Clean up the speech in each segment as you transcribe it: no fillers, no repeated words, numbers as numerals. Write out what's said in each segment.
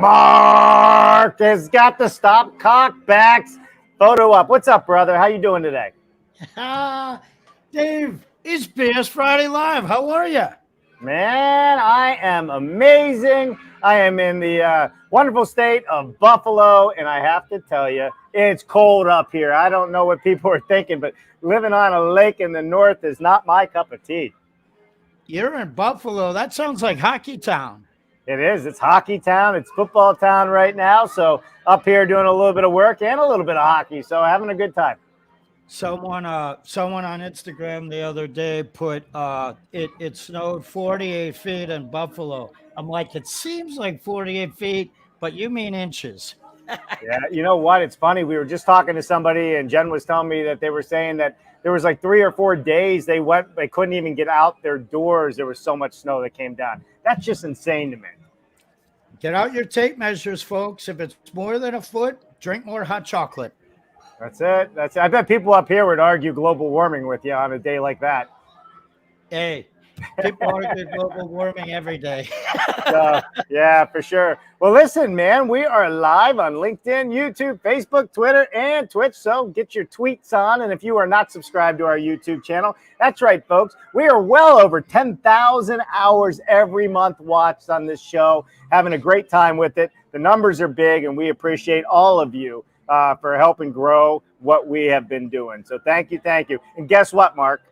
Mark has got the Stop Cockbacks photo up. What's up, brother? How you doing today? Dave, it's BS Friday Live. How are you? Man, I am amazing. I am in the wonderful state of Buffalo, and I have to tell you, it's cold up here. I don't know what people are thinking, but living on a lake in the north is not my cup of tea. You're in Buffalo. That sounds like hockey town. It is. It's hockey town. It's football town right now. So up here doing a little bit of work and a little bit of hockey. So having a good time. Someone on Instagram the other day put it snowed 48 feet in Buffalo. I'm like, it seems like 48 feet, but you mean inches. Yeah, you know what? It's funny. We were just talking to somebody, and Jen was telling me that they were saying that there was like 3 or 4 days they couldn't even get out their doors. There was so much snow that came down. That's just insane to me. Get out your tape measures, folks. If it's more than a foot, drink more hot chocolate. That's it. That's it. I bet people up here would argue global warming with you on a day like that. Hey, people argue global warming every day. So, yeah, for sure. Well, listen, man, we are live on LinkedIn, YouTube, Facebook, Twitter, and Twitch. So get your tweets on. And if you are not subscribed to our YouTube channel, that's right, folks. We are well over 10,000 hours every month watched on this show, having a great time with it. The numbers are big, and we appreciate all of you for helping grow what we have been doing. So thank you, thank you. And guess what, Mark?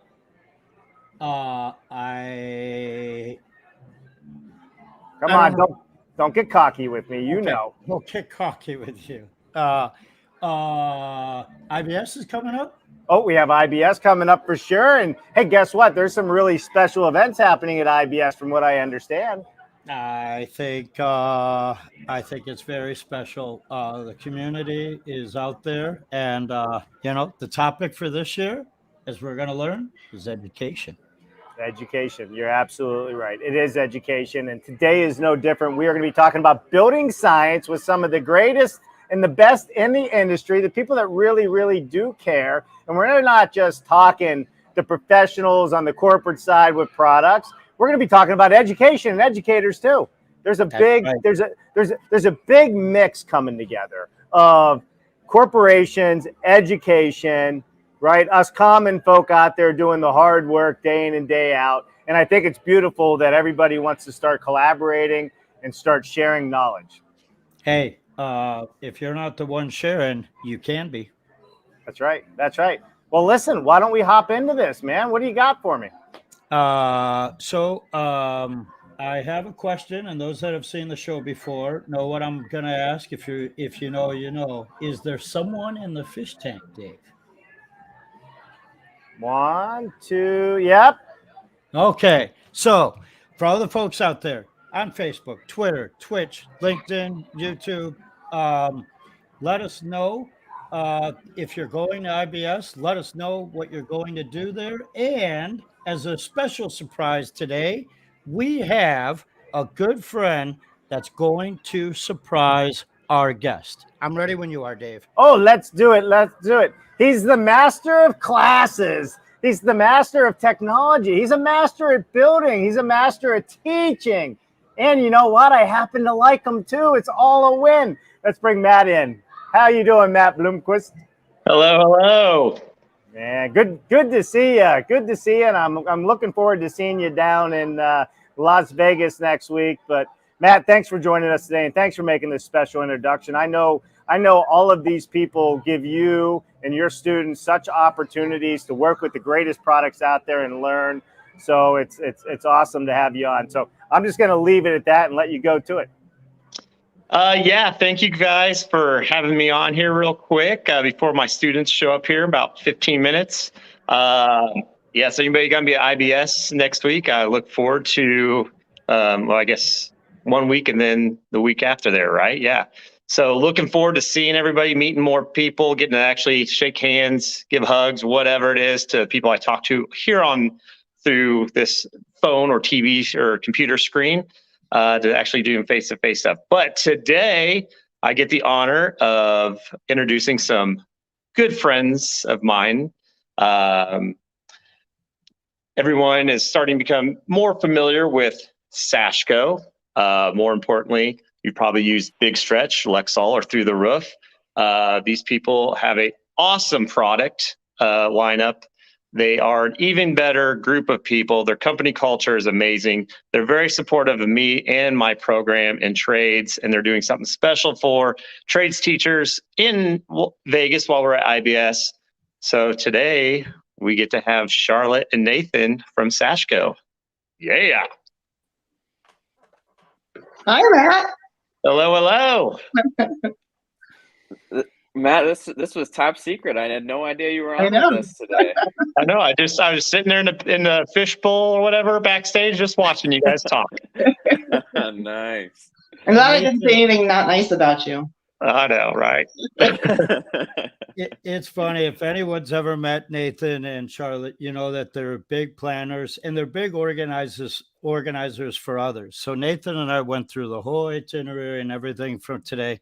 I Come on, don't get cocky with me. You know. We'll get cocky with you. IBS is coming up. Oh, we have IBS coming up for sure. And hey, guess what? There's some really special events happening at IBS from what I understand. I think it's very special. The community is out there, and the topic for this year, as we're going to learn, is education. Education. You're absolutely right. It is education. And today is no different. We are going to be talking about building science with some of the greatest and the best in the industry, the people that really, really do care. And we're not just talking to professionals on the corporate side with products. We're going to be talking about education and educators too. There's a big, there's a big mix coming together of corporations, education, right? Us common folk out there doing the hard work day in and day out. And I think it's beautiful that everybody wants to start collaborating and start sharing knowledge. Hey, if you're not the one sharing, you can be. That's right. That's right. Well, listen, why don't we hop into this, man? What do you got for me? I have a question, and those that have seen the show before know what I'm going to ask. If you know, you know. Is there someone in the fish tank, Dave? 1, 2, yep. Okay, so for all the folks out there on Facebook, Twitter, Twitch, LinkedIn, YouTube, let us know if you're going to IBS. Let us know what you're going to do there. And as a special surprise today, we have a good friend that's going to surprise our guest. I'm ready when you are, Dave. Oh, let's do it. Let's do it. He's the master of classes. He's the master of technology. He's a master at building. He's a master at teaching. And you know what? I happen to like him too. It's all a win. Let's bring Matt in. How you doing, Matt Bloomquist? Hello, hello. Man, good to see you. Good to see you. And I'm looking forward to seeing you down in Las Vegas next week. But Matt, thanks for joining us today, and thanks for making this special introduction. I know all of these people give you and your students such opportunities to work with the greatest products out there and learn. So it's awesome to have you on. So I'm just going to leave it at that and let you go to it. Yeah, thank you guys for having me on here real quick before my students show up here in about 15 minutes. Yeah, so anybody going to be at IBS next week? I look forward to, I guess 1 week and then the week after there, right? Yeah. So looking forward to seeing everybody, meeting more people, getting to actually shake hands, give hugs, whatever it is to people I talk to here through this phone or TV or computer screen, to actually doing face-to-face stuff. But today I get the honor of introducing some good friends of mine. Everyone is starting to become more familiar with SASHCO. More importantly, You probably use Big Stretch, Lexol, or Through the Roof. These people have an awesome product lineup. They are an even better group of people. Their company culture is amazing. They're very supportive of me and my program in trades, and they're doing something special for trades teachers in Vegas while we're at IBS. So today we get to have Charlotte and Nathan from SASHCO. Yeah. Hi, Matt. Hello, hello. Matt, this was top secret. I had no idea you were I on know. with us today. I know. I was sitting there in the fishbowl or whatever backstage, just watching you guys talk. Nice. I'm glad I didn't say anything not nice about you. I know, right? It's funny. If anyone's ever met Nathan and Charlotte, you know that they're big planners and they're big organizers for others. So Nathan and I went through the whole itinerary and everything from today,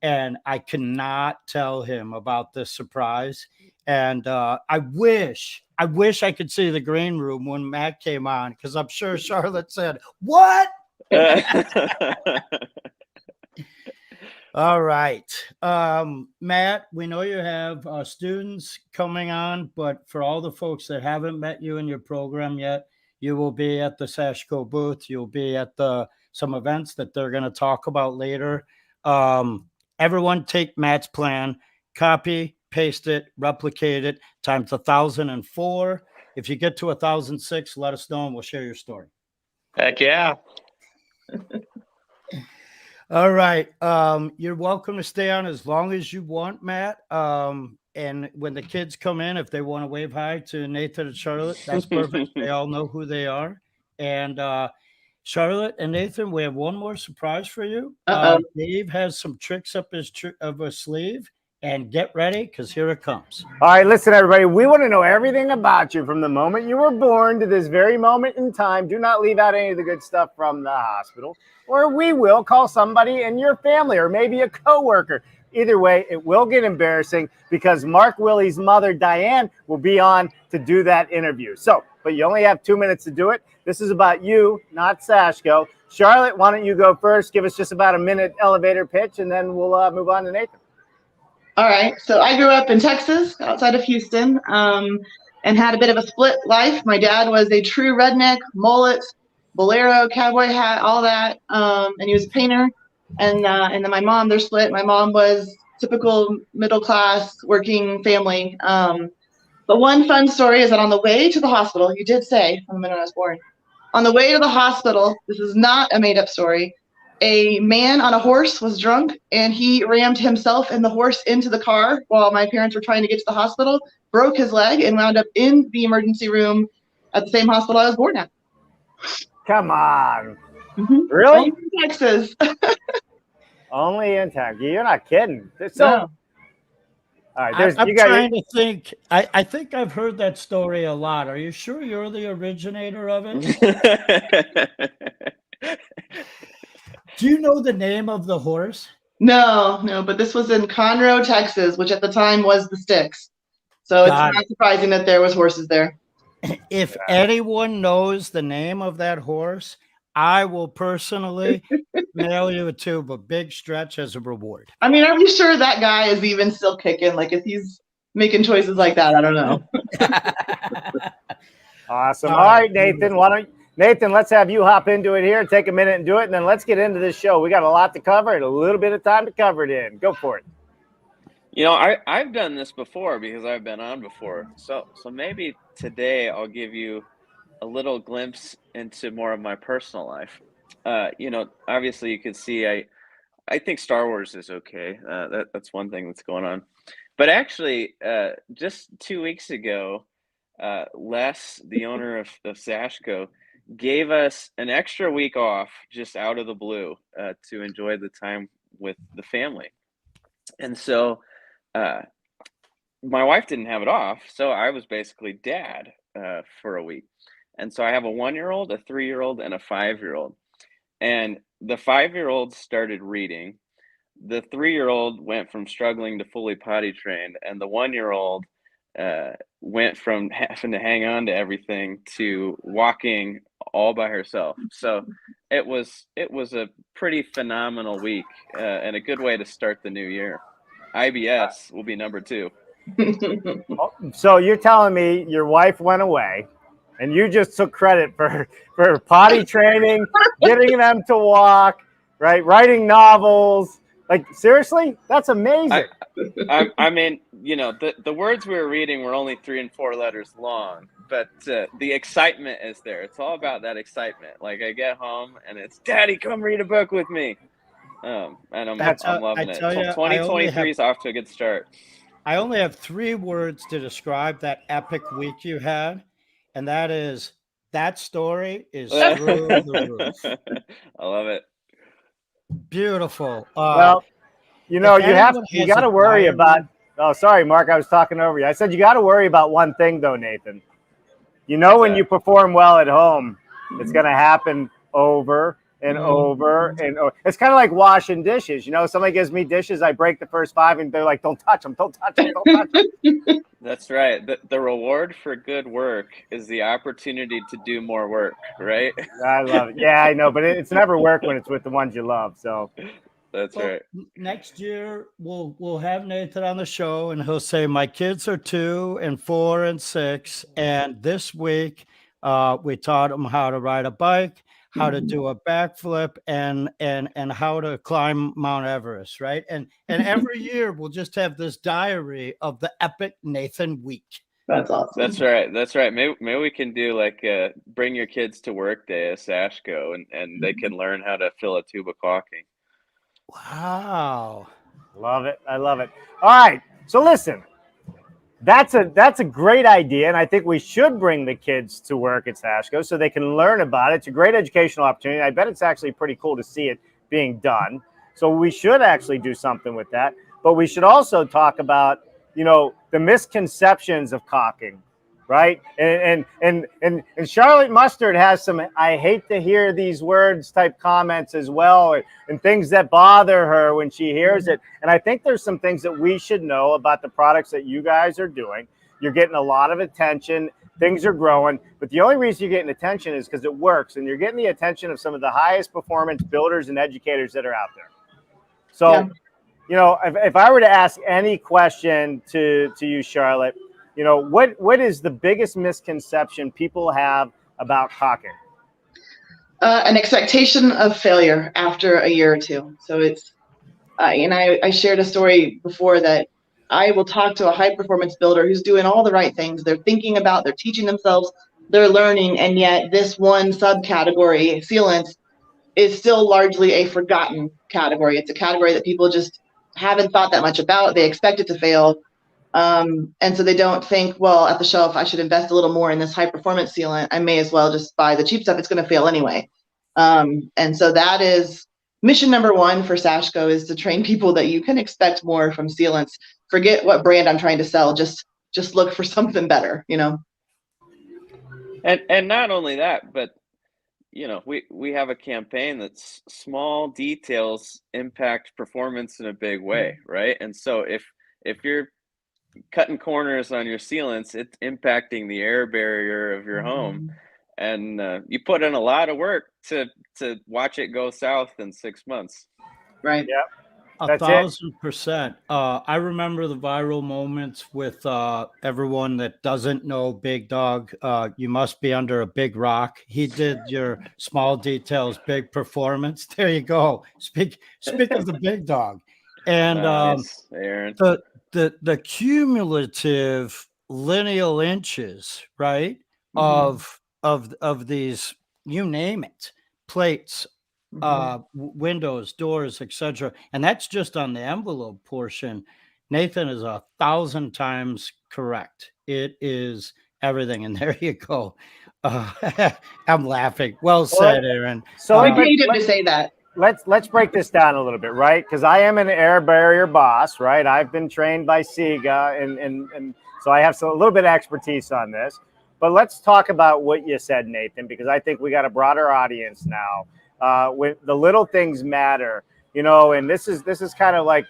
and I cannot tell him about this surprise. And I wish I could see the green room when Matt came on, because I'm sure Charlotte said, "What?" All right. Matt, we know you have students coming on, but for all the folks that haven't met you in your program yet, you will be at the SASHCO booth. You'll be at some events that they're going to talk about later. Everyone take Matt's plan, copy, paste it, replicate it, times 1,004. If you get to 1,006, let us know and we'll share your story. Heck yeah. All right. You're welcome to stay on as long as you want, Matt. And when the kids come in, if they want to wave hi to Nathan and Charlotte, that's perfect. They all know who they are. And Charlotte and Nathan, we have one more surprise for you. Dave has some tricks up his sleeve. And get ready, because here it comes. All right, listen, everybody. We want to know everything about you from the moment you were born to this very moment in time. Do not leave out any of the good stuff from the hospital, or we will call somebody in your family or maybe a coworker. Either way, it will get embarrassing because Mark Willie's mother, Diane, will be on to do that interview. So, but you only have 2 minutes to do it. This is about you, not SASHCO. Charlotte, why don't you go first? Give us just about a minute elevator pitch, and then we'll move on to Nathan. All right. So I grew up in Texas, outside of Houston, and had a bit of a split life. My dad was a true redneck, mullet, bolero, cowboy hat, all that, and he was a painter. And then my mom, they're split. My mom was typical middle class working family. But one fun story is that on the way to the hospital, you did say from the minute I was born, on the way to the hospital, this is not a made up story. A man on a horse was drunk, and he rammed himself and the horse into the car while my parents were trying to get to the hospital, broke his leg, and wound up in the emergency room at the same hospital I was born at. Come on. Mm-hmm. Really? Only in Texas. Only in Texas. You're not kidding. So, No. all right, I'm trying to think. I think I've heard that story a lot. Are you sure you're the originator of it? Do you know the name of the horse? No, but this was in Conroe, Texas, which at the time was the Sticks. So it's not surprising that there was horses there. If anyone knows the name of that horse, I will personally mail you a tube of Big Stretch as a reward. I mean, are we sure that guy is even still kicking? Like, if he's making choices like that, I don't know. Awesome. All right, Nathan, Nathan, let's have you hop into it here and take a minute and do it, and then let's get into this show. We got a lot to cover and a little bit of time to cover it in. Go for it. You know, I've done this before because I've been on before. So maybe today I'll give you a little glimpse into more of my personal life. You know, obviously you can see I think Star Wars is okay. That's one thing that's going on. But actually, just 2 weeks ago, Les, the owner of SASHCO, gave us an extra week off just out of the blue to enjoy the time with the family. And so my wife didn't have it off, so I was basically dad for a week. And so I have a 1-year-old, a 3-year-old, and a 5-year-old. And the 5-year-old started reading. The 3-year-old went from struggling to fully potty trained, and the 1-year-old went from having to hang on to everything to walking all by herself. So it was a pretty phenomenal week and a good way to start the new year. IBS will be number 2. So you're telling me your wife went away and you just took credit for potty training, getting them to walk, right? Writing novels. Like, seriously? That's amazing. I mean, you know, the words we were reading were only 3 and 4 letters long, but the excitement is there. It's all about that excitement. Like, I get home and it's, Daddy, come read a book with me. And I'm loving it. 2023 is off to a good start. I only have 3 words to describe that epic week you had, and that is, that story is through the roof. I love it. Beautiful. Well, you know, you got to worry about. Oh, sorry, Mark. I was talking over you. I said you got to worry about one thing, though, Nathan. You know, when you perform well at home, it's going to happen over and over and over. It's kind of like washing dishes. You know, somebody gives me dishes, I break the first 5, and they're like, "Don't touch them, don't touch them, don't touch them." That's right. The reward for good work is the opportunity to do more work, right? I love it. Yeah, I know, but it's never work when it's with the ones you love. So that's right. Next year we'll have Nathan on the show, and he'll say, "My kids are 2 and 4 and 6, and this week we taught them how to ride a bike, how to do a backflip, and how to climb Mount Everest," right? And every year we'll just have this diary of the epic Nathan week. That's awesome. That's right. That's right. Maybe we can do like a bring your kids to work day at SASHCO, and they can learn how to fill a tube of caulking. Wow. Love it. I love it. All right. So listen, that's a great idea. And I think we should bring the kids to work at SASHCO so they can learn about it. It's a great educational opportunity. I bet it's actually pretty cool to see it being done. So we should actually do something with that. But we should also talk about, you know, the misconceptions of caulking, right? And Charlotte Mustard has some "I hate to hear these words" type comments as well, and things that bother her when she hears it. And I think there's some things that we should know about the products that you guys are doing. You're getting a lot of attention. Things are growing, but the only reason you're getting attention is because it works, and you're getting the attention of some of the highest performance builders and educators that are out there. So, yeah. You know, if I were to ask any question to you, Charlotte, you know, what is the biggest misconception people have about caulking? An expectation of failure after a year or 2. So it's, and I shared a story before that I will talk to a high performance builder who's doing all the right things. They're thinking about, they're teaching themselves, they're learning, and yet this one subcategory, sealants, is still largely a forgotten category. It's a category that people just haven't thought that much about. They expect it to fail. And so they don't think, well, at the shelf, I should invest a little more in this high performance sealant. I may as well just buy the cheap stuff. It's going to fail anyway. And so that is mission number 1 for SASHCO, is to train people that you can expect more from sealants. Forget what brand I'm trying to sell. Just look for something better, you know? And not only that, but you know, we have a campaign that's small details impact performance in a big way, right? And so if you're cutting corners on your sealants, it's impacting the air barrier of your home, and you put in a lot of work to watch it go south in 6 months. Right. Yeah. 1,000%. I remember the viral moments with everyone that doesn't know Big Dog. You must be under a big rock. He did your small details, big performance. There you go. Speak of the Big Dog. And nice, Aaron. The cumulative lineal inches, right, of these, you name it, plates, windows, doors, etc., and that's just on the envelope portion. Nathan is 1,000 times correct. It is everything, and there you go. I'm laughing. Well said, Aaron. So I paid him to say that. Let's break this down a little bit, right? Because I am an air barrier boss, right? I've been trained by SIGA, and so I have a little bit of expertise on this. But let's talk about what you said, Nathan, because I think we got a broader audience now. When the little things matter, you know, and this is kind of like,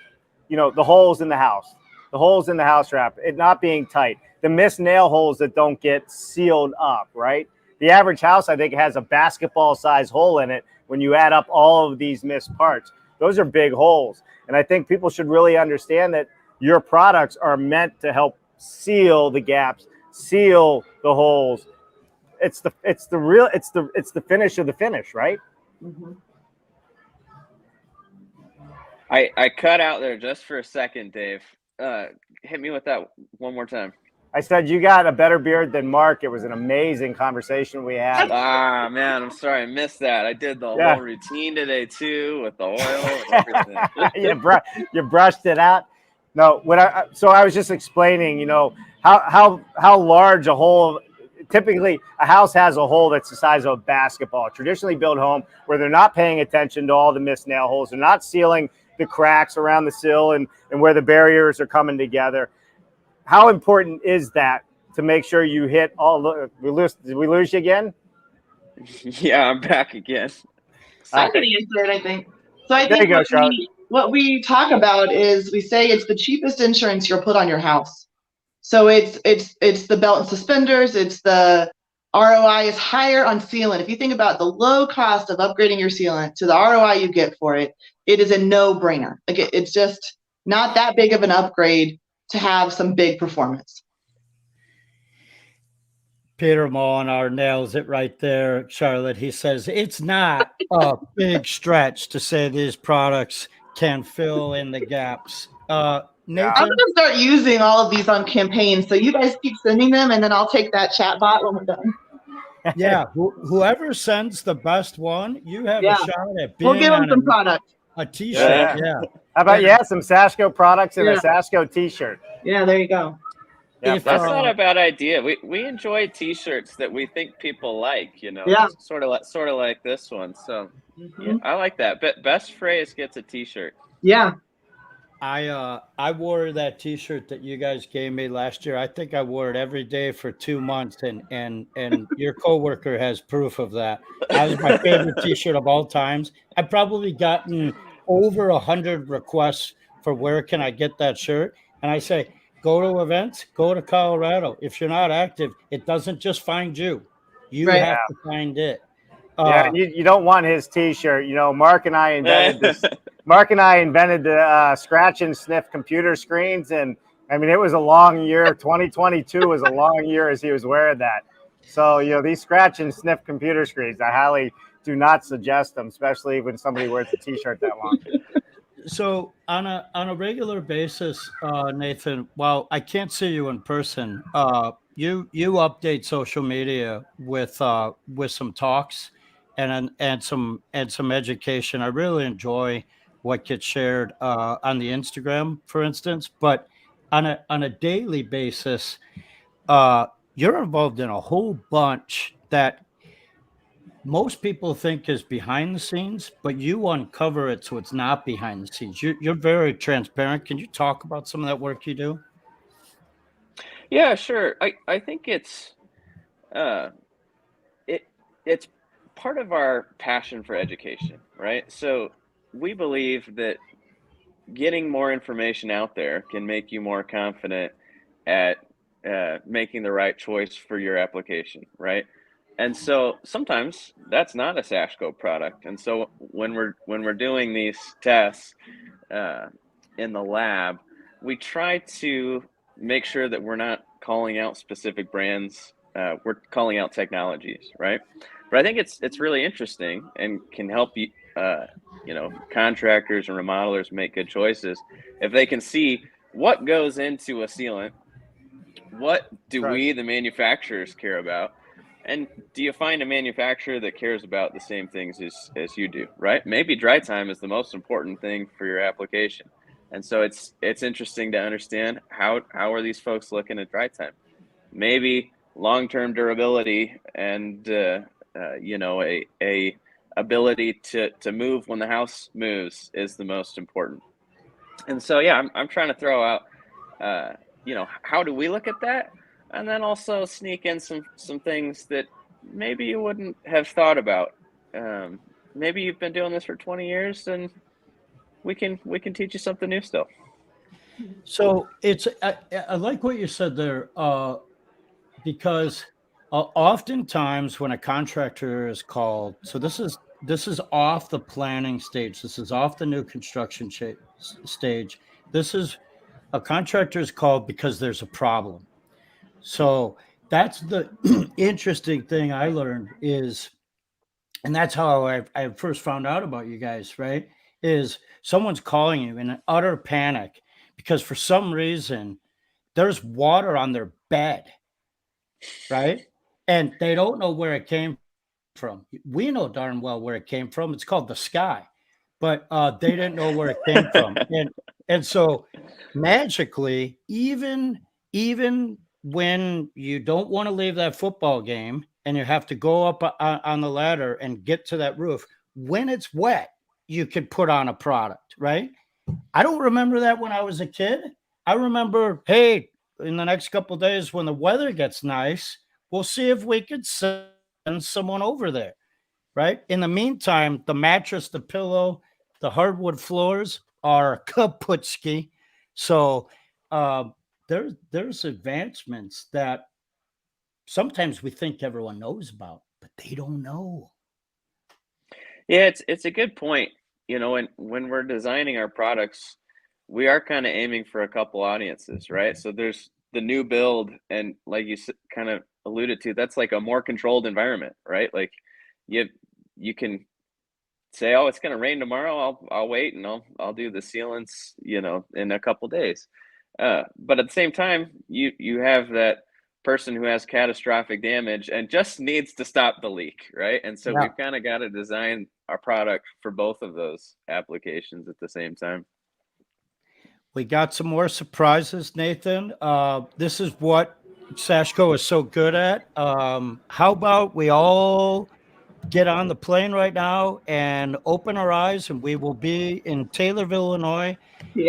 you know, the holes in the house wrap, it not being tight, the missed nail holes that don't get sealed up, right? The average house, I think, has a basketball size hole in it when you add up all of these missed parts, those are big holes. And I think people should really understand that your products are meant to help seal the gaps, seal the holes. It's the finish of the finish, right? Mm-hmm. I cut out there just for a second, Dave. Hit me with that one more time. I said you got a better beard than Mark. It was an amazing conversation we had. Ah, man, I'm sorry I missed that. I did the whole routine today too with the oil and everything. you brushed it out. No, so I was just explaining, you know, how large a hole. Typically, a house has a hole that's the size of a basketball. A traditionally built home where they're not paying attention to all the missed nail holes. They're not sealing the cracks around the sill and where the barriers are coming together. How important is that to make sure you hit all the? Did we lose you again? Yeah, I'm back again. So I can answer it, I think. So I there think you go, Charlotte. What we talk about is we say it's the cheapest insurance you'll put on your house. So it's the belt and suspenders. It's the ROI is higher on sealant. If you think about the low cost of upgrading your sealant to the ROI you get for it, it is a no-brainer. Like it's just not that big of an upgrade to have some big performance. Peter Molnar nails it right there, Charlotte. He says it's not a big stretch to say these products can fill in the gaps. Nathan? I'm going to start using all of these on campaigns. So you guys keep sending them, and then I'll take that chat bot when we're done. Yeah, whoever sends the best one, you have a shot at being we'll give them some product. A t-shirt, yeah. How about some SASHCO products and a SASHCO t-shirt? Yeah, there you go. Yeah, that's not a bad idea. We enjoy t-shirts that we think people like, you know. Yeah. Sort of like this one. So yeah, I like that. Best phrase gets a t-shirt. Yeah. I wore that t-shirt that you guys gave me last year. I think I wore it every day for 2 months, and your coworker has proof of that. That was my favorite t-shirt of all times. I've probably gotten over 100 requests for where can I get that shirt, and I say go to events, go to Colorado. If you're not active, it doesn't just find you. You have to find it. You don't want his t-shirt. You know, Mark and I invented this. Mark and I invented the scratch and sniff computer screens, and I mean, it was a long year. 2022 was a long year as he was wearing that. So, you know, these scratch and sniff computer screens, I highly do not suggest them, especially when somebody wears a t-shirt that long. So on a regular basis, Nathan, while I can't see you in person, you update social media with some talks and some education. I really enjoy what gets shared on the Instagram, for instance. But on a daily basis, you're involved in a whole bunch that most people think is behind the scenes, but you uncover it so it's not behind the scenes. You're very transparent. Can you talk about some of that work you do? Yeah, sure. I think it's part of our passion for education, right? So we believe that getting more information out there can make you more confident at making the right choice for your application, right? And so sometimes that's not a SASHCO product. And so when we're doing these tests in the lab, we try to make sure that we're not calling out specific brands. We're calling out technologies, right? But I think it's really interesting and can help you, contractors and remodelers make good choices if they can see what goes into a sealant. What do we, the manufacturers, care about? And do you find a manufacturer that cares about the same things as you do, right? Maybe dry time is the most important thing for your application. And so it's interesting to understand how are these folks looking at dry time? Maybe long-term durability and a ability to move when the house moves is the most important. And so I'm trying to throw out how do we look at that? And then also sneak in some things that maybe you wouldn't have thought about. Maybe you've been doing this for 20 years and we can teach you something new still. So I like what you said there, because oftentimes when a contractor is called, so this is this is off the planning stage. This is off the new construction stage. This is a contractor is called because there's a problem. So that's the interesting thing I learned is, and that's how I first found out about you guys, right? Is someone's calling you in an utter panic because for some reason there's water on their bed, right? And they don't know where it came from. We know darn well where it came from. It's called the sky, but they didn't know where it came from. And so magically, even when you don't want to leave that football game and you have to go up on the ladder and get to that roof, when it's wet, you could put on a product, right? I don't remember that when I was a kid. I remember, hey, in the next couple of days when the weather gets nice, we'll see if we could send someone over there, right? In the meantime, the mattress, the pillow, the hardwood floors are kaputski. So there's advancements that sometimes we think everyone knows about, but they don't know. Yeah, it's a good point. You know, when we're designing our products, we are kind of aiming for a couple audiences, right? So there's the new build, and like you kind of alluded to, that's like a more controlled environment, right? Like you can say, oh, it's going to rain tomorrow. I'll wait and I'll do the sealants, you know, in a couple days. But at the same time, you have that person who has catastrophic damage and just needs to stop the leak, right? And so we've kind of got to design our product for both of those applications at the same time. We got some more surprises, Nathan. This is what SASHCO is so good at. How about we all get on the plane right now and open our eyes, and we will be in Taylorville, Illinois,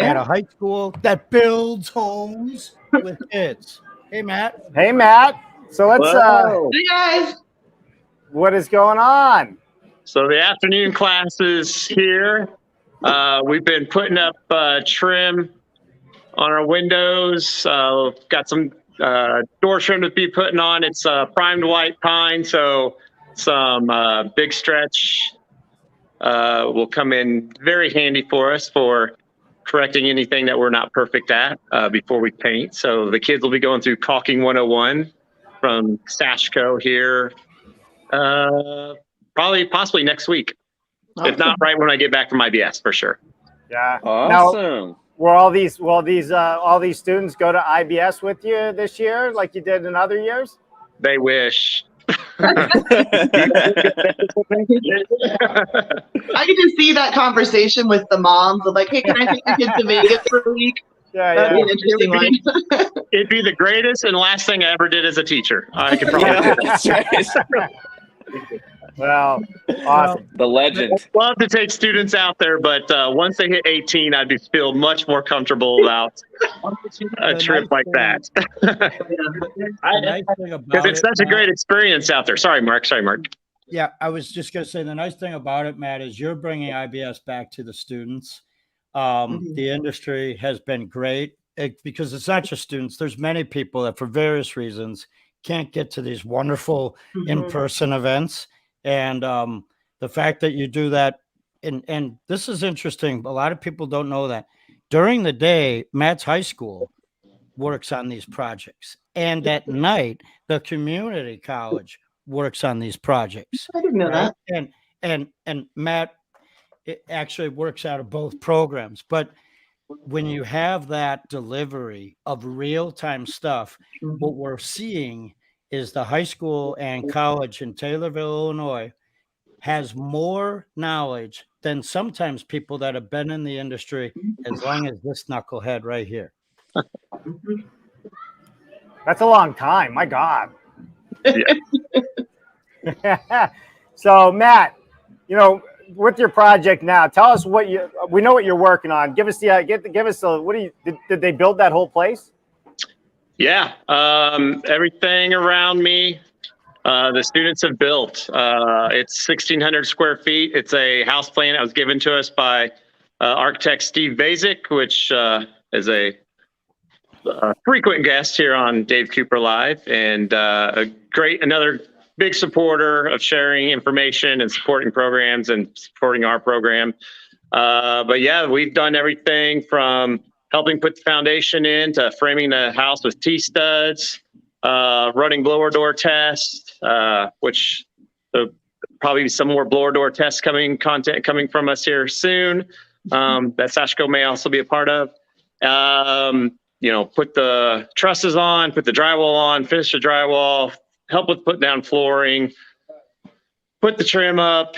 at a high school that builds homes with kids. Hey, Matt. Hey, Matt. So let's. Hey guys. What is going on? So the afternoon class is here. We've been putting up trim on our windows. Got some door trim to be putting on. It's primed white pine, so some big stretch will come in very handy for us for correcting anything that we're not perfect at before we paint. So the kids will be going through Caulking 101 from SASHCO here, possibly next week. Awesome. If not right when I get back from IBS, for sure. Yeah. Awesome. Now, will all these students go to IBS with you this year, like you did in other years? They wish. I can just see that conversation with the moms of like, hey, can I take the kids to Vegas for a week? Yeah, that'd be an interesting one. It'd be the greatest and last thing I ever did as a teacher. I can probably that's right. Well, awesome. The legend. I'd love to take students out there, but once they hit 18, I'd feel much more comfortable about a trip like that. Because it's such a great experience out there. Sorry, Mark. Yeah, I was just going to say the nice thing about it, Matt, is you're bringing IBS back to the students. The industry has been great because it's not just students. There's many people that for various reasons can't get to these wonderful in-person events. And the fact that you do that, and this is interesting, a lot of people don't know that. During the day, Matt's high school works on these projects. And at night, the community college works on these projects. I didn't know that. And Matt actually works out of both programs. But when you have that delivery of real-time stuff, what we're seeing is the high school and college in Taylorville, Illinois, has more knowledge than sometimes people that have been in the industry as long as this knucklehead right here. That's a long time. My God. Yeah. So, Matt, you know, with your project now, tell us we know what you're working on. Give us did they build that whole place? Yeah, everything around me, the students have built. It's 1,600 square feet. It's a house plan that was given to us by architect Steve Basic, which is a frequent guest here on Dave Cooper Live, and another big supporter of sharing information and supporting programs and supporting our program. But yeah, we've done everything from helping put the foundation in to framing the house with T-studs, running blower door tests, which probably some more blower door tests content coming from us here soon, that SASHCO may also be a part of. Put the trusses on, put the drywall on, finish the drywall, help with putting down flooring, put the trim up,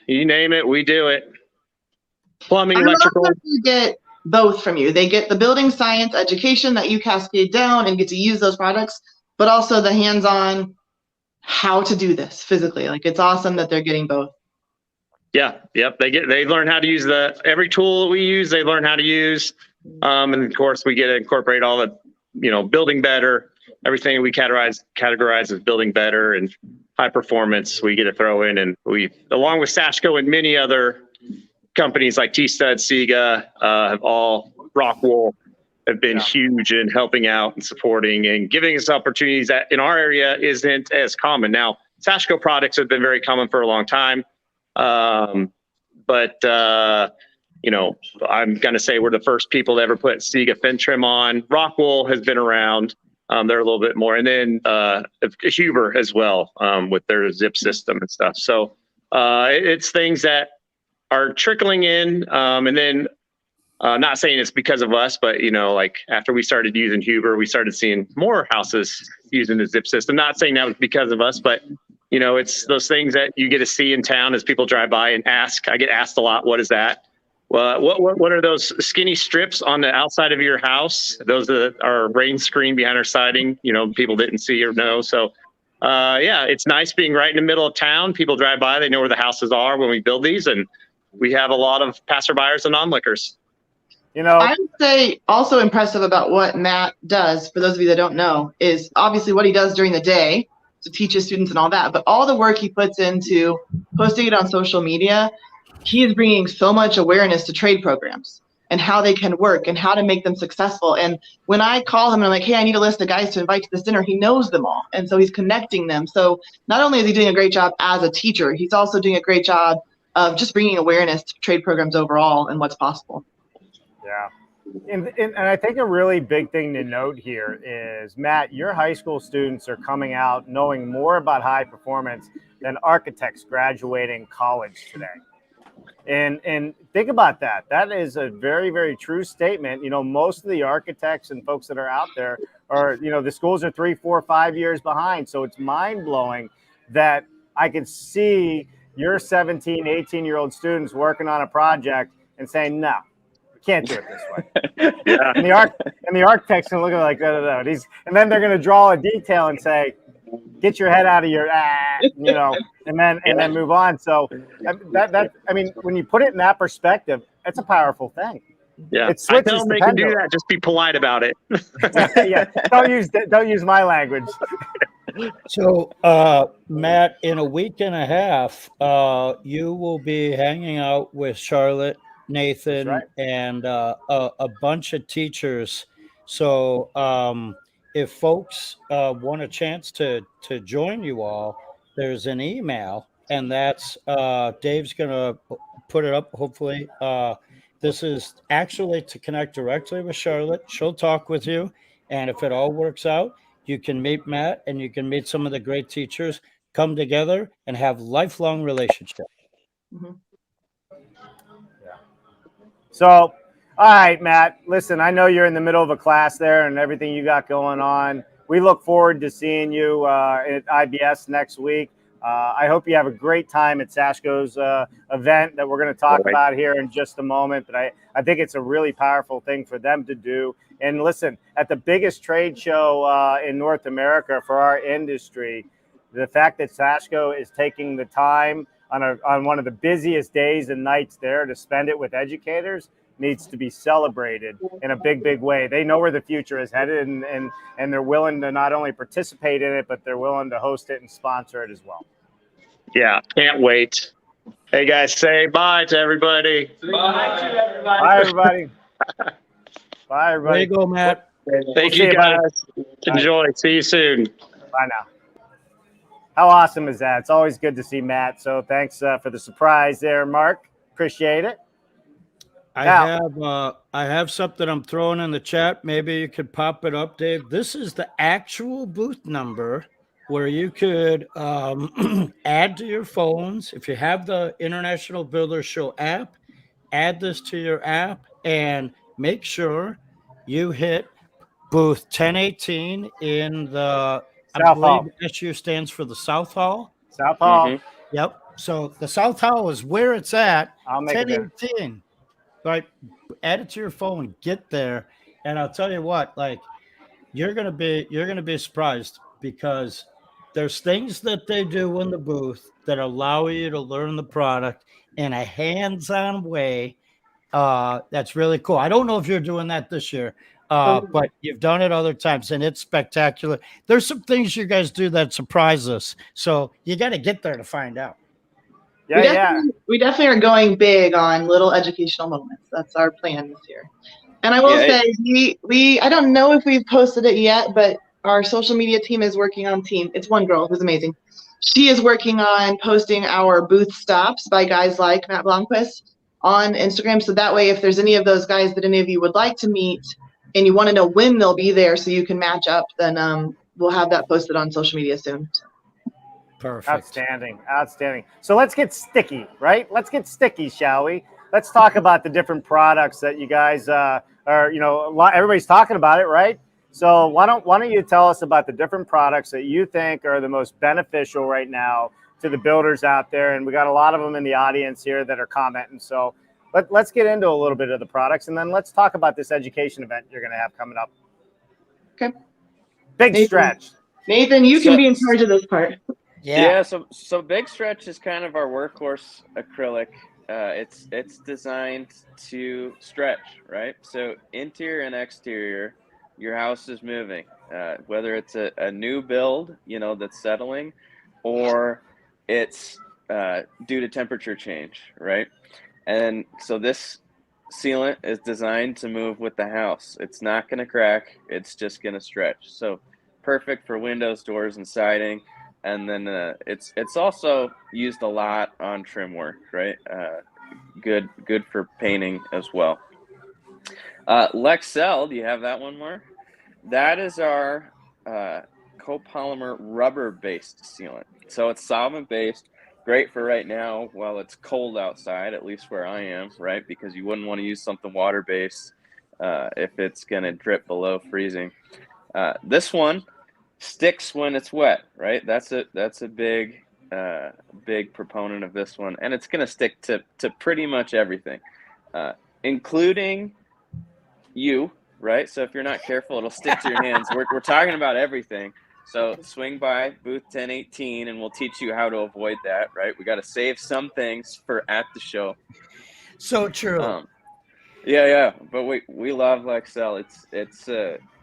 you name it, we do it. Plumbing, electrical. You get both from you. They get the building science education that you cascade down and get to use those products, but also the hands-on how to do this physically. Like, it's awesome that they're getting both. Yeah, yep. They learn how to use every tool that we use. They learn how to use, and of course we get to incorporate all the, building better. Everything we categorize as building better and high performance, we get to throw in, and we, along with SASHCO and many other companies like T-Stud, Sega, Rockwool, have been huge in helping out and supporting and giving us opportunities that in our area isn't as common. Now, SASHCO products have been very common for a long time. But I'm going to say we're the first people to ever put Sega fin trim on. Rockwool has been around. They're a little bit more. And then Huber as well, with their zip system and stuff. So it's things that are trickling in. And then not saying it's because of us, but, like after we started using Huber, we started seeing more houses using the zip system. Not saying that was because of us, but it's those things that you get to see in town as people drive by and ask. I get asked a lot, what is that? Well, what are those skinny strips on the outside of your house? Those are rain screen behind our siding, people didn't see or know. So, it's nice being right in the middle of town. People drive by, they know where the houses are when we build these, and we have a lot of passerbyers and onlookers. I would say also impressive about what Matt does, for those of you that don't know, is obviously what he does during the day to teach his students and all that, but all the work he puts into posting it on social media, he is bringing so much awareness to trade programs and how they can work and how to make them successful. And when I call him and I'm like, hey, I need a list of guys to invite to this dinner, he knows them all. And so he's connecting them. So not only is he doing a great job as a teacher, he's also doing a great job of just bringing awareness to trade programs overall and what's possible. Yeah. And I think a really big thing to note here is, Matt, your high school students are coming out knowing more about high performance than architects graduating college today. And think about that. That is a very, very true statement. Most of the architects and folks that are out there are, the schools are 3, 4, 5 years behind. So it's mind blowing that I could see your 17, 18-year-old students working on a project and saying, no, can't do it this way. Yeah. And the architect's gonna look at it like, no. And then they're gonna draw a detail and say, get your head out of your and then move on. So when you put it in that perspective, it's a powerful thing. Yeah, it switches. I tell them they can do that. Just be polite about it. Yeah, don't use my language. So, Matt, in a week and a half, you will be hanging out with Charlotte, Nathan, right, and a bunch of teachers. So if folks want a chance to join you all, there's an email, and that's Dave's going to put it up, hopefully. This is actually to connect directly with Charlotte. She'll talk with you, and if it all works out, you can meet Matt and you can meet some of the great teachers, come together and have lifelong relationships. Mm-hmm. So, all right, Matt, listen, I know you're in the middle of a class there and everything you got going on. We look forward to seeing you at IBS next week. I hope you have a great time at SASHCO's event that we're going to talk about here in just a moment. But I think it's a really powerful thing for them to do. And listen, at the biggest trade show in North America for our industry, the fact that SASHCO is taking the time on one of the busiest days and nights there to spend it with educators needs to be celebrated in a big, big way. They know where the future is headed, and they're willing to not only participate in it, but they're willing to host it and sponsor it as well. Yeah, can't wait. Hey, guys, say bye to everybody. Bye to everybody. Bye, everybody. Bye, everybody. There you go, Matt. Thank you, guys. Enjoy. See you soon. Bye now. How awesome is that? It's always good to see Matt. So thanks for the surprise there, Mark. Appreciate it. I have something I'm throwing in the chat. Maybe you could pop it up, Dave. This is the actual booth number where you could add to your phones. If you have the International Builder Show app, add this to your app and make sure you hit booth 1018 in the, I South believe Hall. SU stands for the South Hall. South Hall. Yep. So the South Hall is where it's at. I'll make it there. 1018. Right. Add it to your phone, get there. And I'll tell you what, like you're gonna be surprised because there's things that they do in the booth that allow you to learn the product in a hands-on way. That's really cool. I don't know if you're doing that this year, but you've done it other times and it's spectacular. There's some things you guys do that surprise us. So you got to get there to find out. We definitely are going big on little educational moments. That's our plan this year. And I will say, we I don't know if we've posted it yet, but our social media team is working on it's one girl who's amazing. She is working on posting our booth stops by guys like Matt Blomquist on Instagram. So that way, if there's any of those guys that any of you would like to meet and you want to know when they'll be there so you can match up, then we'll have that posted on social media soon. Perfect. Outstanding. So let's get sticky, right? Let's get sticky, shall we? Let's talk about the different products that you guys are, everybody's talking about it, right? So why don't you tell us about the different products that you think are the most beneficial right now to the builders out there? And we got a lot of them in the audience here that are commenting. So let's get into a little bit of the products, and then let's talk about this education event you're going to have coming up. Okay. Big Stretch. Nathan, you can be in charge of this part. Yeah. So Big Stretch is kind of our workhorse acrylic. It's designed to stretch, right? So interior and exterior, your house is moving, whether it's a new build, that's settling, or it's due to temperature change, right? And so this sealant is designed to move with the house. It's not going to crack. It's just going to stretch. So perfect for windows, doors, and siding. And then it's also used a lot on trim work, right? Good for painting as well. Lexcel, do you have that one, Mark? That is our copolymer rubber-based sealant. So it's solvent-based, great for right now while it's cold outside, at least where I am, right? Because you wouldn't want to use something water-based if it's going to drip below freezing. This one sticks when it's wet, right? That's a big proponent of this one, and it's going to stick to pretty much everything, including you, right? So if you're not careful, it'll stick to your hands. We're talking about everything. So swing by booth 1018 and we'll teach you how to avoid that, right? We got to save some things for at the show. So true. Yeah. But we love Lexcel. It's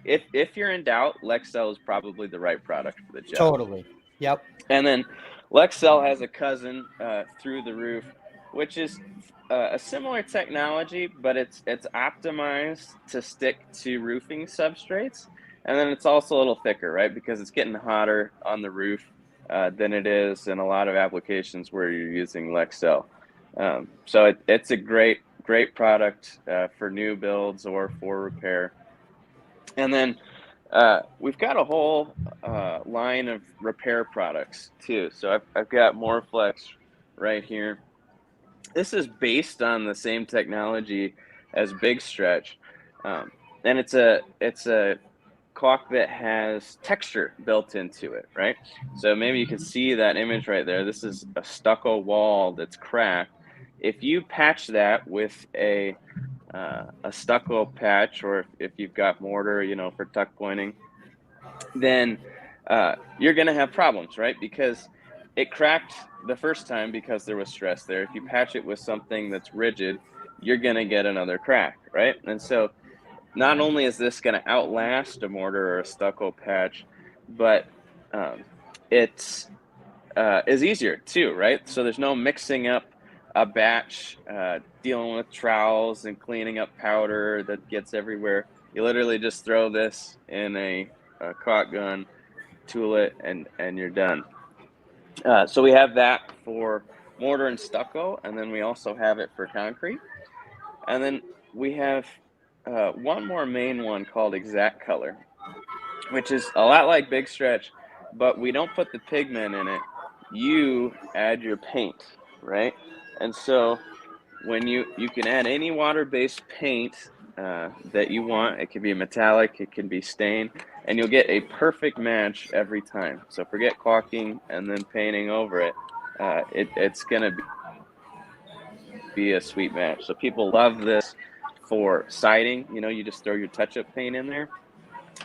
if you're in doubt, Lexcel is probably the right product for the job. Totally. Yep. And then Lexcel has a cousin, Through the Roof, which is a similar technology, but it's optimized to stick to roofing substrates. And then it's also a little thicker, right? Because it's getting hotter on the roof than it is in a lot of applications where you're using Lexcel. So it's a great product for new builds or for repair. And then we've got a whole line of repair products too. So I've got Moreflex right here. This is based on the same technology as Big Stretch, and it's a caulk that has texture built into it, right? So maybe you can see that image right there. This is a stucco wall that's cracked. If you patch that with a stucco patch, or if you've got mortar, for tuck pointing, then you're going to have problems, right? Because it cracked the first time because there was stress there. If you patch it with something that's rigid, you're going to get another crack, right? And so not only is this going to outlast a mortar or a stucco patch, but it's is easier too, right? So there's no mixing up a batch, dealing with trowels and cleaning up powder that gets everywhere. You literally just throw this in a caulk gun, tool it, and you're done. So we have that for mortar and stucco, and then we also have it for concrete. And then we have one more main one called Exact Color, which is a lot like Big Stretch, but we don't put the pigment in it. You add your paint, right? And so when you can add any water-based paint that you want. It can be metallic, it can be stain, and you'll get a perfect match every time. So forget caulking and then painting over it. It's going to be a sweet match. So people love this for siding. You know, you just throw your touch-up paint in there.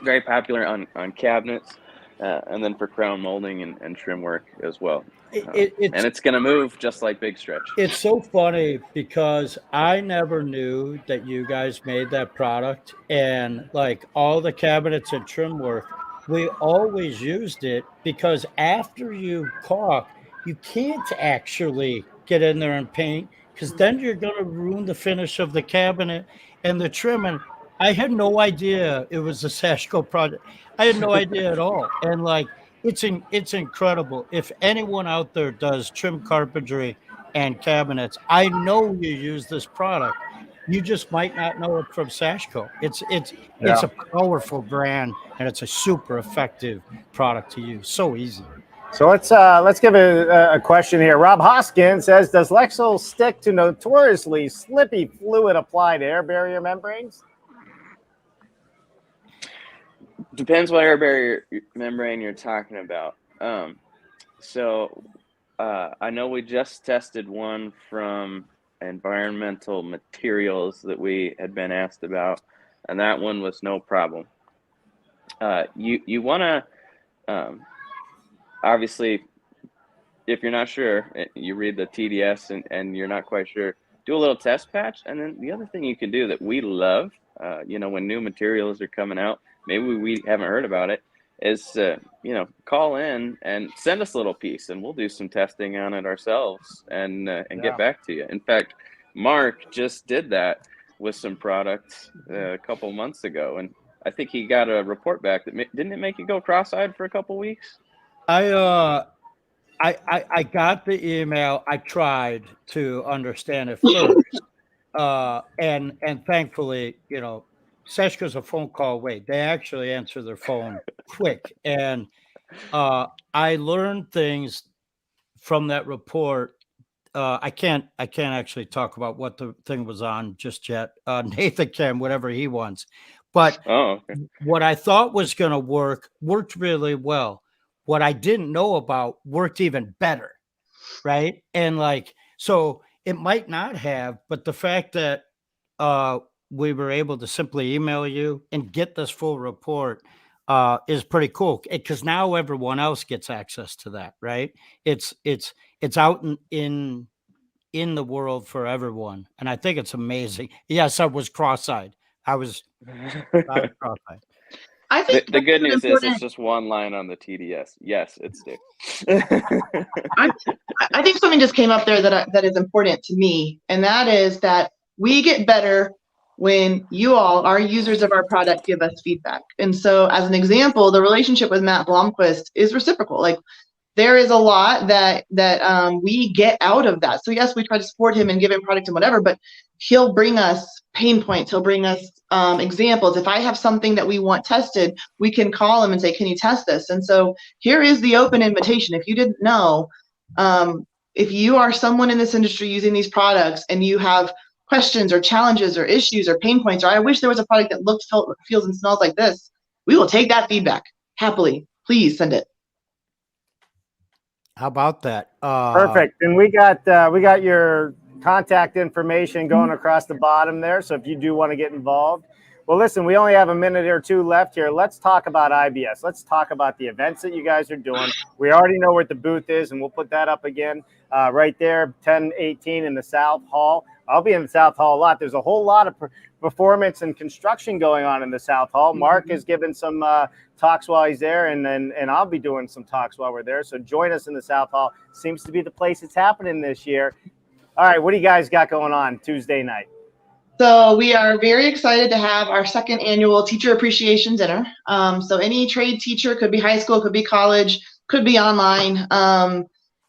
Very popular on cabinets, and then for crown molding and trim work as well. And it's going to move just like Big Stretch. It's so funny because I never knew that you guys made that product, and like all the cabinets and trim work, we always used it because after you caulk, you can't actually get in there and paint because then you're going to ruin the finish of the cabinet and the trim. And I had no idea it was a SASHCO project. I had no idea at all. And like, it's incredible. If anyone out there does trim carpentry and cabinets, I know you use this product. You just might not know it from SASHCO. It's a powerful brand, and it's a super effective product to use. So easy. So let's give a question here. Rob Hoskins says, does Lexol stick to notoriously slippy fluid applied air barrier membranes? Depends what air barrier membrane you're talking about. I know we just tested one from environmental materials that we had been asked about, and that one was no problem. You want to, obviously, if you're not sure, you read the TDS and you're not quite sure, do a little test patch. And then the other thing you can do that we love, when new materials are coming out, maybe we haven't heard about it, is, call in and send us a little piece, and we'll do some testing on it ourselves and get back to you. In fact, Mark just did that with some products a couple months ago, and I think he got a report back that didn't it make you go cross-eyed for a couple weeks? I got the email. I tried to understand it first, and thankfully, SASHCO's a phone call away. They actually answer their phone quick. And I learned things from that report. I can't actually talk about what the thing was on just yet. Nathan can, whatever he wants. But what I thought was going to worked really well. What I didn't know about worked even better. Right. And so it might not have, but the fact that we were able to simply email you and get this full report is pretty cool, because now everyone else gets access to that, right? It's out in the world for everyone, and I think it's amazing. Yes, I was cross-eyed. I was cross-eyed. I think the good news is it's just one line on the TDS. Yes, it sticks. I think something just came up there that is important to me, and that is that we get better when you all, our users of our product, give us feedback. And so as an example, the relationship with Matt Blomquist is reciprocal. Like, there is a lot that we get out of that. So yes, we try to support him and give him product and whatever, but he'll bring us pain points. He'll bring us examples. If I have something that we want tested, we can call him and say, can you test this? And so here is the open invitation. If you didn't know, if you are someone in this industry using these products and you have questions or challenges or issues or pain points, or I wish there was a product that looks, feels, and smells like this, we will take that feedback happily. Please send it. How about that? Perfect. And we got your contact information going across the bottom there. So if you do want to get involved, well, listen, we only have a minute or two left here. Let's talk about IBS. Let's talk about the events that you guys are doing. We already know where the booth is, and we'll put that up again right there, 1018 in the South Hall. I'll be in the South Hall a lot. There's a whole lot of performance and construction going on in the South Hall. Mark has given some talks while he's there, and I'll be doing some talks while we're there. So join us in the South Hall. Seems to be the place it's happening this year. All right, what do you guys got going on Tuesday night? So we are very excited to have our second annual Teacher Appreciation Dinner. So any trade teacher, could be high school, could be college, could be online.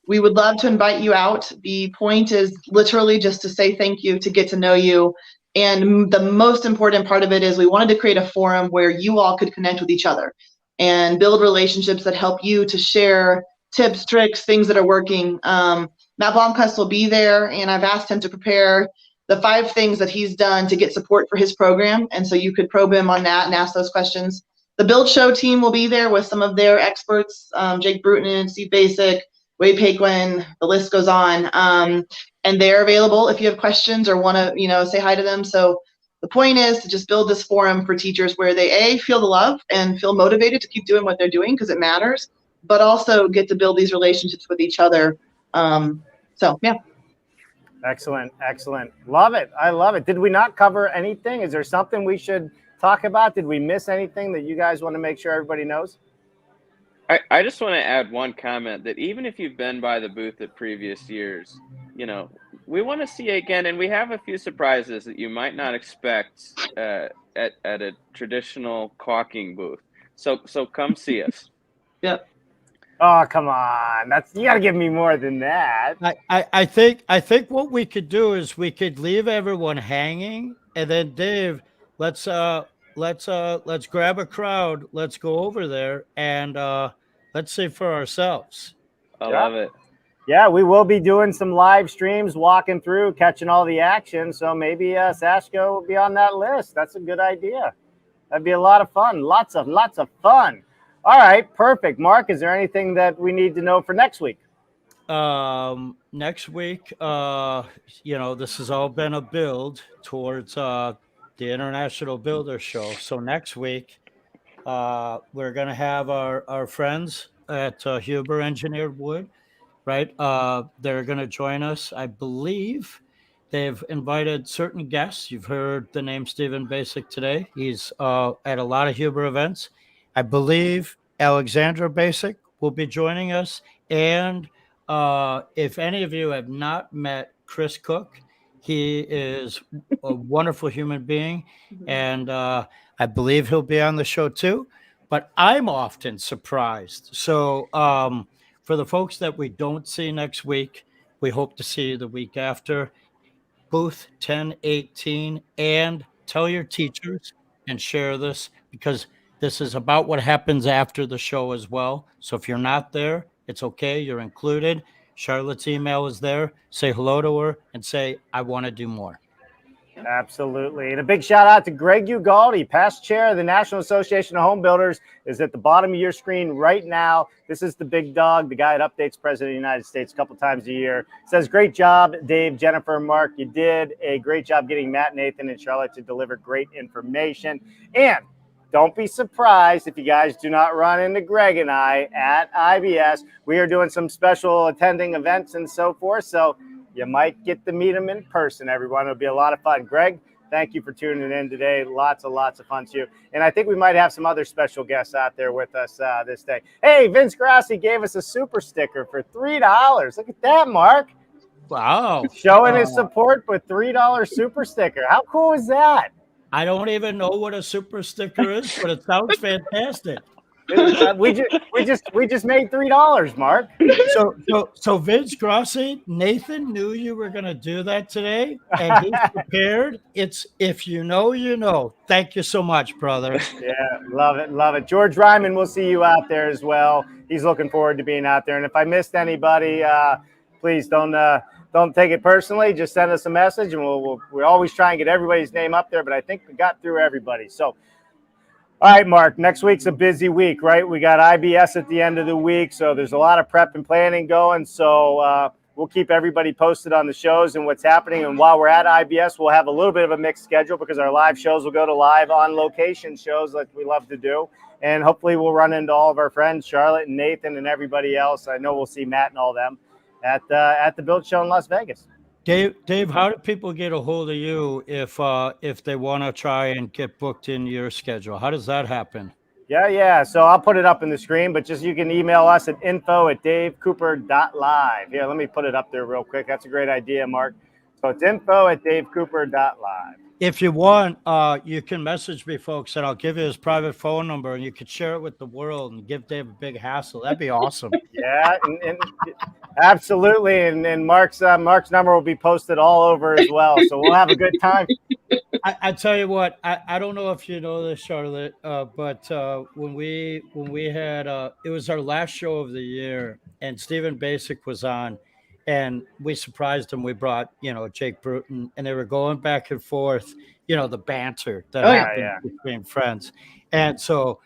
We would love to invite you out. The point is literally just to say thank you, to get to know you. And the most important part of it is we wanted to create a forum where you all could connect with each other and build relationships that help you to share tips, tricks, things that are working. Matt Blomkast will be there, and I've asked him to prepare the 5 things that he's done to get support for his program. And so you could probe him on that and ask those questions. The Build Show team will be there with some of their experts, Jake Bruton, Steve Basic, Wade Paquin, the list goes on. And they're available if you have questions or want to, say hi to them. So the point is to just build this forum for teachers where they feel the love and feel motivated to keep doing what they're doing because it matters, but also get to build these relationships with each other. So yeah. Excellent. Love it. I love it. Did we not cover anything? Is there something we should talk about? Did we miss anything that you guys want to make sure everybody knows? I just want to add one comment that even if you've been by the booth at previous years, we want to see you again, and we have a few surprises that you might not expect at a traditional caulking booth. So come see us. Yep. Oh, come on. You got to give me more than that. I think what we could do is we could leave everyone hanging, and then Dave, let's grab a crowd. Let's go over there and let's see for ourselves. I love it. Yeah, we will be doing some live streams, walking through, catching all the action. So maybe SASHCO will be on that list. That's a good idea. That'd be a lot of fun. Lots of fun. All right, perfect. Mark, is there anything that we need to know for next week? Next week, this has all been a build towards the International Builder Show. So next week, we're going to have our friends at Huber Engineered Wood, right? They're going to join us. I believe they've invited certain guests. You've heard the name Stephen Basic today. He's at a lot of Huber events. I believe Alexandra Basic will be joining us. And if any of you have not met Chris Cook, he is a wonderful human being. And I believe he'll be on the show too. But I'm often surprised. So for the folks that we don't see next week, we hope to see you the week after. Booth 1018, and tell your teachers and share this because this is about what happens after the show as well. So if you're not there, it's okay. You're included. Charlotte's email is there. Say hello to her and say, I want to do more. Absolutely. And a big shout out to Greg Ugaldi, past chair of the National Association of Home Builders, is at the bottom of your screen right now. This is the big dog, the guy that updates President of the United States a couple times a year. Says, great job, Dave, Jennifer, Mark. You did a great job getting Matt, Nathan, and Charlotte to deliver great information. And don't be surprised if you guys do not run into Greg and I at IBS. We are doing some special attending events and so forth. So you might get to meet him in person, everyone. It'll be a lot of fun. Greg, thank you for tuning in today. Lots of fun to you. And I think we might have some other special guests out there with us this day. Hey, Vince Grassi gave us a super sticker for $3. Look at that, Mark. Wow. Showing his support with $3 super sticker. How cool is that? I don't even know what a super sticker is, but it sounds fantastic. We just made $3, Mark. So Vince Grassi, Nathan knew you were going to do that today, and he's prepared. It's if you know, you know. Thank you so much, brother. Yeah, love it. George Ryman, we'll see you out there as well. He's looking forward to being out there. And if I missed anybody, please don't take it personally. Just send us a message, and we always try and get everybody's name up there. But I think we got through everybody. So. All right, Mark, next week's a busy week, right? We got IBS at the end of the week, so there's a lot of prep and planning going. So we'll keep everybody posted on the shows and what's happening. And while we're at IBS, we'll have a little bit of a mixed schedule because our live shows will go to live on location shows like we love to do. And hopefully we'll run into all of our friends, Charlotte and Nathan and everybody else. I know we'll see Matt and all them at the Build Show in Las Vegas. Dave, how do people get a hold of you if they want to try and get booked in your schedule? How does that happen? Yeah. So I'll put it up in the screen, but just you can email us at info@davecooper.live. Here, let me put it up there real quick. That's a great idea, Mark. So it's info@davecooper.live. if you want, you can message me, folks, and I'll give you his private phone number, and you could share it with the world and give Dave a big hassle. That'd be awesome. Yeah, and absolutely. And Mark's number will be posted all over as well. So we'll have a good time. I tell you what, I don't know if you know this, Charlotte, but when we had it was our last show of the year, and Stephen Basic was on, and we surprised him. We brought Jake Bruton, and they were going back and forth, the banter that Oh, yeah. happened between friends, and so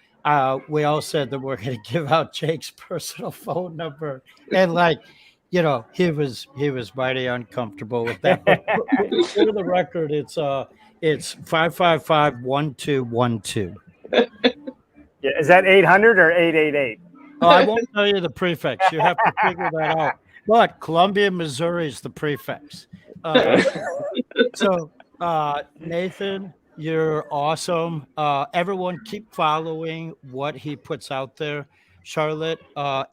we all said that we're going to give out Jake's personal phone number, and he was mighty uncomfortable with that. But for the record, it's 555-1212. Yeah, is that 800 or 888? Oh, I won't tell you the prefix. You have to figure that out. But Columbia, Missouri is the prefix. So, Nathan, you're awesome. Everyone keep following what he puts out there. Charlotte,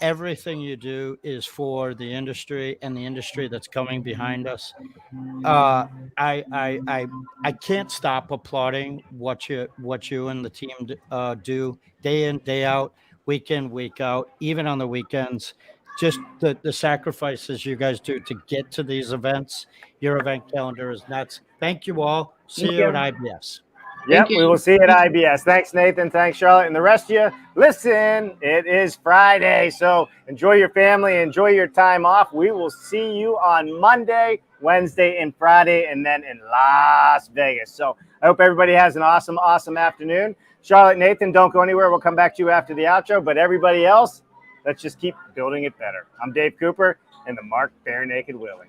everything you do is for the industry and the industry that's coming behind us. I can't stop applauding what you and the team do day in, day out, week in, week out, even on the weekends. Just the sacrifices you guys do to get to these events. Your event calendar is nuts. Thank you all. See you at IBS. Yep, we will see you at IBS. Thanks, Nathan. Thanks, Charlotte. And the rest of you, listen, it is Friday. So enjoy your family, enjoy your time off. We will see you on Monday, Wednesday, and Friday, and then in Las Vegas. So I hope everybody has an awesome, awesome afternoon. Charlotte, Nathan, don't go anywhere. We'll come back to you after the outro. But everybody else, let's just keep building it better. I'm Dave Cooper and the Mark Bare Naked Willie.